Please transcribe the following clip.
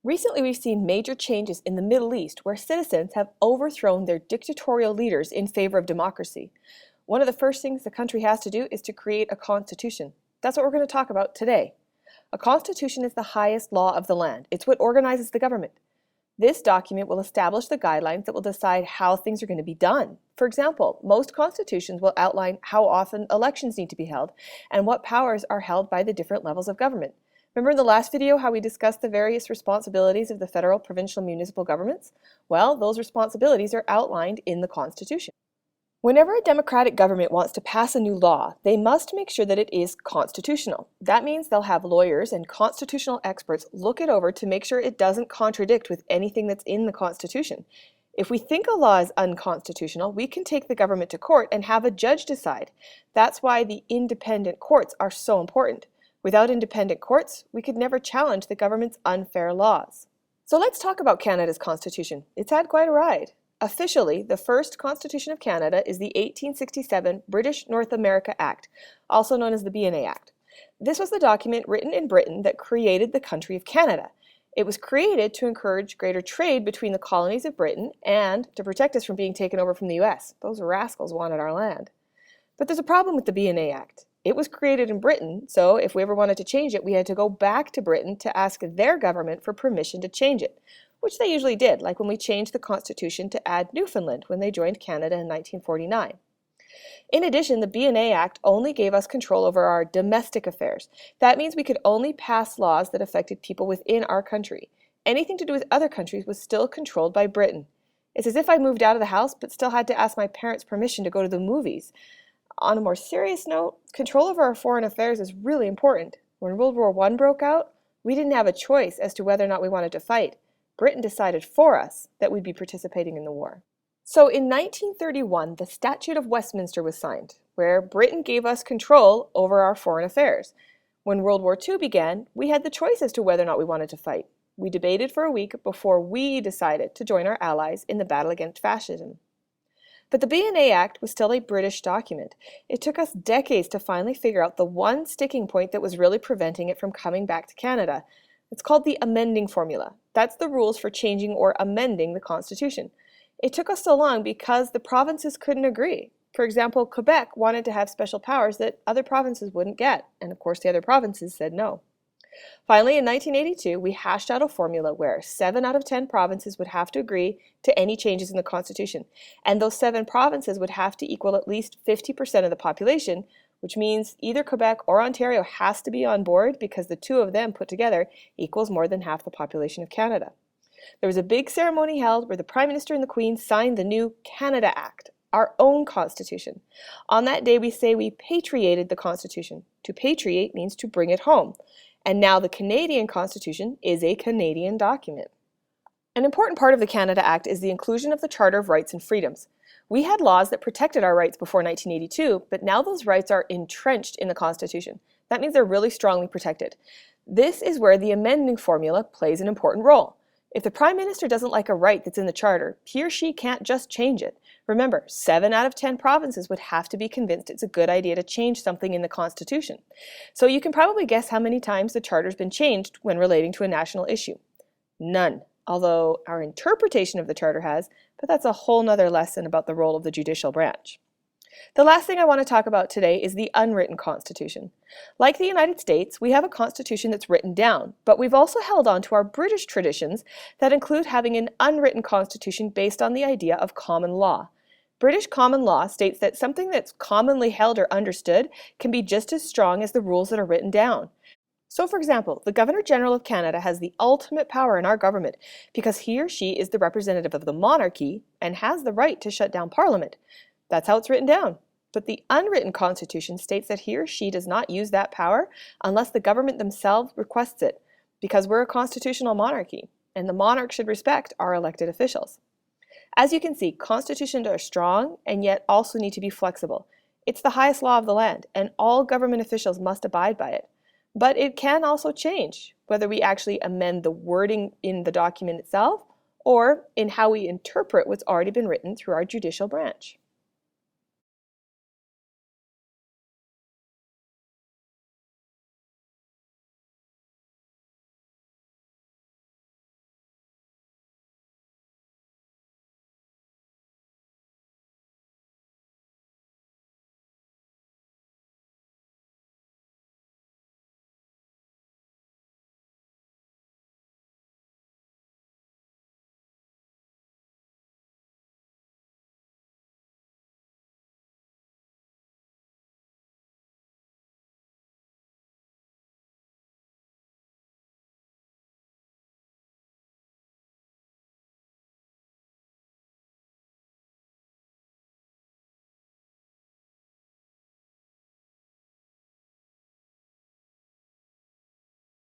Recently, we've seen major changes in the Middle East where citizens have overthrown their dictatorial leaders in favor of democracy. One of the first things the country has to do is to create a constitution. That's what we're going to talk about today. A constitution is the highest law of the land. It's what organizes the government. This document will establish the guidelines that will decide how things are going to be done. For example, most constitutions will outline how often elections need to be held and what powers are held by the different levels of government. Remember in the last video how we discussed the various responsibilities of the federal, provincial, municipal governments? Well, those responsibilities are outlined in the Constitution. Whenever a democratic government wants to pass a new law, they must make sure that it is constitutional. That means they'll have lawyers and constitutional experts look it over to make sure it doesn't contradict with anything that's in the Constitution. If we think a law is unconstitutional, we can take the government to court and have a judge decide. That's why the independent courts are so important. Without independent courts, we could never challenge the government's unfair laws. So let's talk about Canada's constitution. It's had quite a ride. Officially, the first Constitution of Canada is the 1867 British North America Act, also known as the BNA Act. This was the document written in Britain that created the country of Canada. It was created to encourage greater trade between the colonies of Britain and to protect us from being taken over from the US. Those rascals wanted our land. But there's a problem with the BNA Act. It was created in Britain, so if we ever wanted to change it, we had to go back to Britain to ask their government for permission to change it, which they usually did, like when we changed the Constitution to add Newfoundland when they joined Canada in 1949. In addition, the BNA Act only gave us control over our domestic affairs. That means we could only pass laws that affected people within our country. Anything to do with other countries was still controlled by Britain. It's as if I moved out of the house but still had to ask my parents' permission to go to the movies. On a more serious note, control over our foreign affairs is really important. When World War I broke out, we didn't have a choice as to whether or not we wanted to fight. Britain decided for us that we'd be participating in the war. So in 1931, the Statute of Westminster was signed, where Britain gave us control over our foreign affairs. When World War II began, we had the choice as to whether or not we wanted to fight. We debated for a week before we decided to join our allies in the battle against fascism. But the BNA Act was still a British document. It took us decades to finally figure out the one sticking point that was really preventing it from coming back to Canada. It's called the Amending Formula. That's the rules for changing or amending the Constitution. It took us so long because the provinces couldn't agree. For example, Quebec wanted to have special powers that other provinces wouldn't get, and of course the other provinces said no. Finally, in 1982, we hashed out a formula where 7 out of 10 provinces would have to agree to any changes in the Constitution, and those 7 provinces would have to equal at least 50% of the population, which means either Quebec or Ontario has to be on board because the two of them put together equals more than half the population of Canada. There was a big ceremony held where the Prime Minister and the Queen signed the new Canada Act, our own Constitution. On that day, we say we patriated the Constitution. To patriate means to bring it home. And now the Canadian Constitution is a Canadian document. An important part of the Canada Act is the inclusion of the Charter of Rights and Freedoms. We had laws that protected our rights before 1982, but now those rights are entrenched in the Constitution. That means they're really strongly protected. This is where the amending formula plays an important role. If the Prime Minister doesn't like a right that's in the Charter, he or she can't just change it. Remember, 7 out of 10 provinces would have to be convinced it's a good idea to change something in the Constitution. So you can probably guess how many times the Charter's been changed when relating to a national issue. None, although our interpretation of the Charter has, but that's a whole nother lesson about the role of the judicial branch. The last thing I want to talk about today is the Unwritten Constitution. Like the United States, we have a constitution that's written down, but we've also held on to our British traditions that include having an unwritten constitution based on the idea of common law. British common law states that something that's commonly held or understood can be just as strong as the rules that are written down. So for example, the Governor-General of Canada has the ultimate power in our government because he or she is the representative of the monarchy and has the right to shut down Parliament. That's how it's written down. But the unwritten Constitution states that he or she does not use that power unless the government themselves requests it, because we're a constitutional monarchy, and the monarch should respect our elected officials. As you can see, constitutions are strong and yet also need to be flexible. It's the highest law of the land, and all government officials must abide by it. But it can also change, whether we actually amend the wording in the document itself or in how we interpret what's already been written through our judicial branch.